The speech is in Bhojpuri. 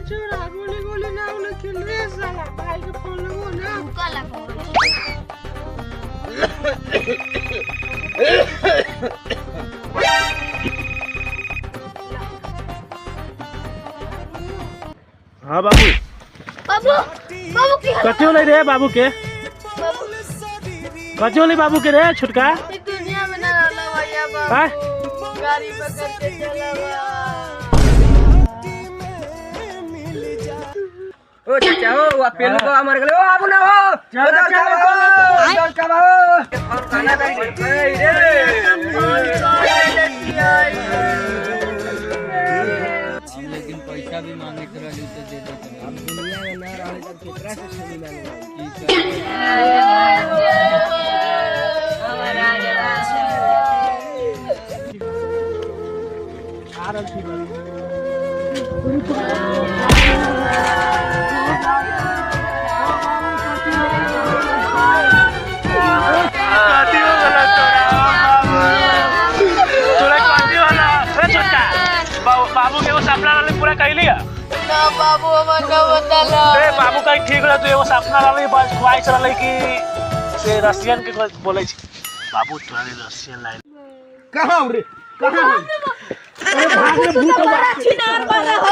छोरा गोली गोली ना उन्हें खेल रे साला भाई के फोन लगो ना काला हाँ बाबू बाबू बाबू की कच्चे ले रे बाबू के कच्चे ले बाबू के रे छुटका दुनिया में ना रहला भैया बाबू हां गाड़ी पकड़ के चलावा ओ चाचा हो वा पेलू को अमर गले ओ आबू ना हो चलो चलो चलो और खाना दे लेकिन पैसा भी मांगे करा ली तो दे दे हम दुनिया में ना रहे तो कितना से छवि बाबू के वो सपना वाले पूरा कर लिया ना बाबू हमन का बताला ए बाबू का ठीक रहा तू एगो सपना वाले बस ख्वाहिश रहले कि से रशियन के बोले छी बाबू तोरा रशियन लाइन कहां रे कहां अरे भाग रे भूत छिनार वाला हो